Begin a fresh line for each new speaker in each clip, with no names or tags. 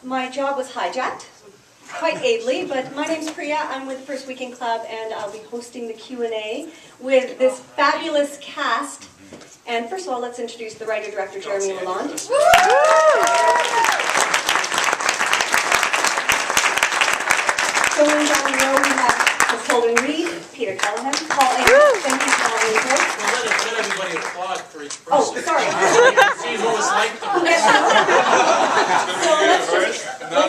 my job was hijacked, quite ably, but my name's Priya. I'm with the First Weekend Club, and I'll be hosting the Q&A with this fabulous cast. And first of all, let's introduce the writer-director, Jeremy Lalonde. Going down the road, we have Miss Holden Reed, Peter Callahan, Paul Ames. Thank you for all the input.
Let everybody applaud for each person.
Oh, sorry.
See who was like them.
So let's just...
No.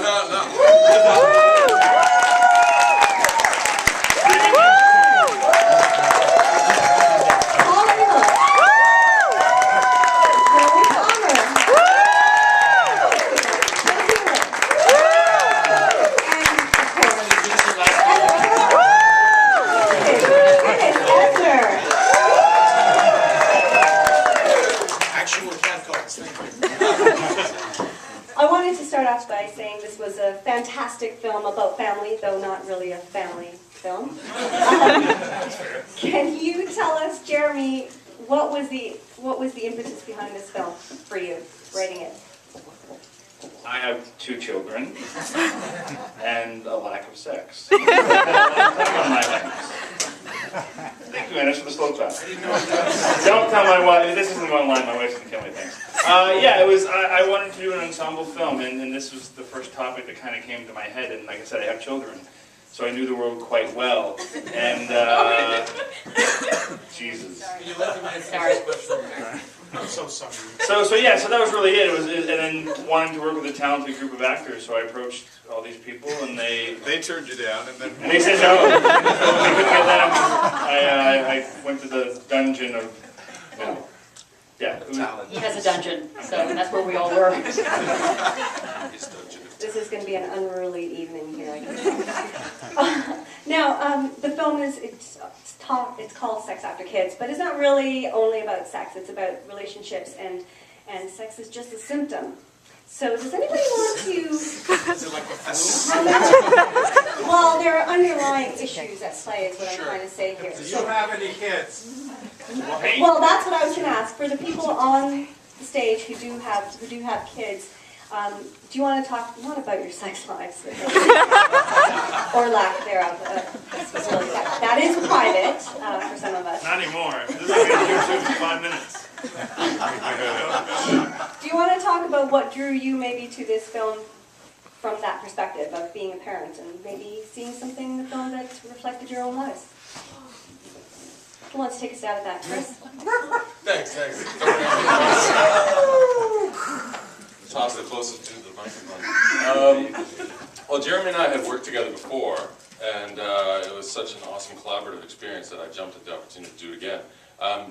I wanted to start off by saying this was a fantastic film about family, though not really a family film. Can you tell us, Jeremy, what was the impetus behind this film for you, writing it?
I have 2 children and a lack of sex. Thank you, Anna, for the slow clap. Don't tell my wife. This isn't one line. My wife's gonna kill me. Thanks. Yeah, it was. I wanted to do an ensemble film, and this was the first topic that kind of came to my head. And like I said, I have children, so I knew the world quite well. And Jesus.
You let them in. I'm so sorry.
So that was really it. And then wanting to work with a talented group of actors, so I approached all these people, and they
turned you down, and then
they said no. I couldn't get them. I went to the dungeon of, yeah.
He has a dungeon, so that's where we all were.
This is going to be an unruly evening here, I can tell. Now, the film it's called Sex After Kids, but it's not really only about sex. It's about relationships, and sex is just a symptom. So does anybody want to...
Is it like the flu?
Well, there are underlying issues at play is what I'm trying to say here.
Do you have any kids?
Well, that's what I was going to ask. For the people on the stage who do have kids, do you want to talk not about your sex lives or lack thereof? That is private for some of us.
Not anymore. This is going to be YouTube for 5 minutes.
Do you want to talk about what drew you maybe to this film from that perspective of being a parent and maybe seeing something in the film that reflected your own lives? Who wants to take a stab at that, Chris?
Thanks.
Toss the closest to the microphone. Well, Jeremy and I had worked together before, and it was such an awesome collaborative experience that I jumped at the opportunity to do it again.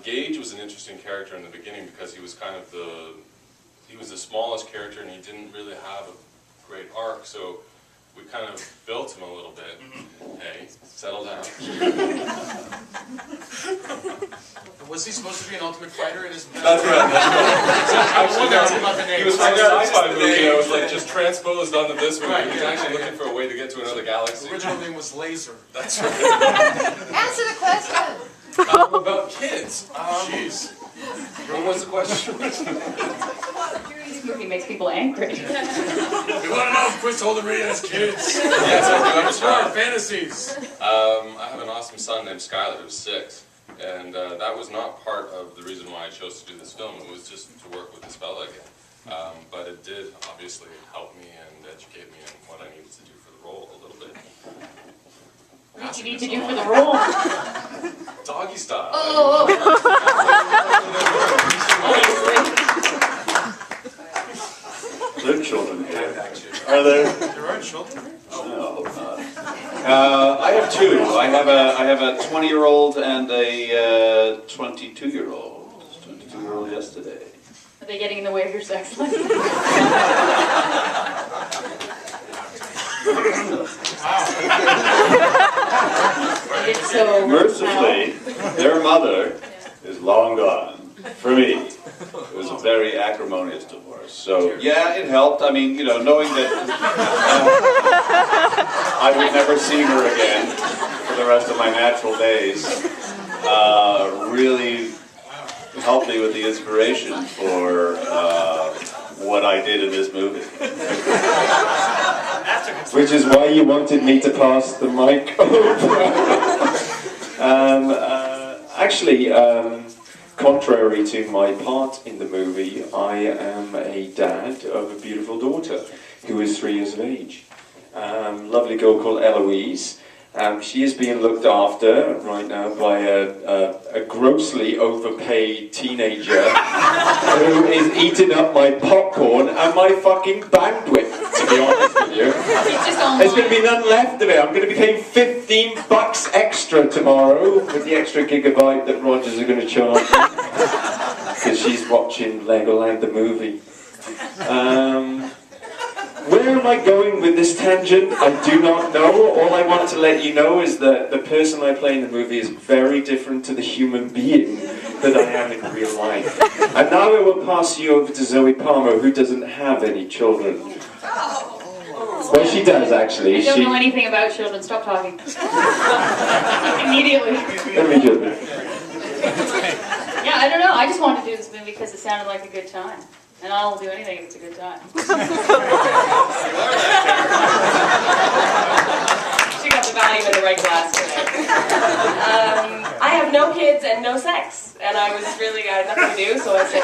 Gage was an interesting character in the beginning because he was kind of the smallest character, and he didn't really have a great arc, so we kind of built him a little bit. Hey, settle down.
Was he supposed to be an ultimate fighter in his...
That's right. He was from the sci-fi movie. I was like just transposed onto this movie. He was actually looking for a way to get to another galaxy.
The original name was Laser.
That's right.
Answer the question!
About kids.
Jeez.
What was the question?
This movie makes people angry.
We want to know if Chris Holden Reed has kids.
Yes, I do.
What are our fantasies?
I have an awesome son named Skylar who's 6. And that was not part of the reason why I chose to do this film. It was just to work with this fella again. But it did obviously help me and educate me in what I needed to do for the role a little bit.
What did you need to do for the role?
Doggy style.
Oh.
There are children here. Are there?
There are children?
No, I have 2. I have a 20-year-old and a 22-year-old. 22-year-old yesterday.
Are they getting in the way of your sex life? It's so
Mercifully, their mother is long gone. For me, it was a very acrimonious divorce. So yeah, it helped. I mean, knowing that I would never see her again for the rest of my natural days, really helped me with the inspiration for what I did in this movie.
which is why you wanted me to pass the mic over. Actually, contrary to my part in the movie, I am a dad of a beautiful daughter who is 3 years of age. Lovely girl called Eloise. She is being looked after right now by a grossly overpaid teenager who is eating up my popcorn and my fucking bandwidth, to be honest with you. There's going to be none left of it. I'm going to be paying $15 extra tomorrow with the extra gigabyte that Rogers are going to charge me. Because she's watching Legoland the movie. Where am I going with this tangent? I do not know. All I want to let you know is that the person I play in the movie is very different to the human being that I am in real life. And now I will pass you over to Zoe Palmer, who doesn't have any children. Well, she does, actually.
I don't know anything about children. Stop talking. Immediately.
Let me do it.
Yeah, I don't know. I just wanted to do this movie because it sounded like a good time. And I'll do anything if it's a good time. She got the value in the right glass today.
I have no kids and no sex, and I had nothing to do, so I said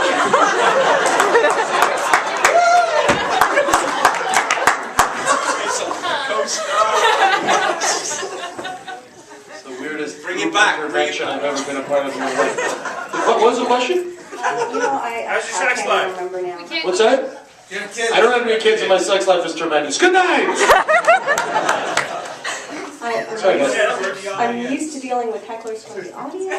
It's the weirdest intervention I've ever been a part of in my life. What was the question?
You know, I can't remember now.
What's that? I don't have any kids and my sex life is tremendous. Good night!
I'm used to dealing with hecklers from the audience.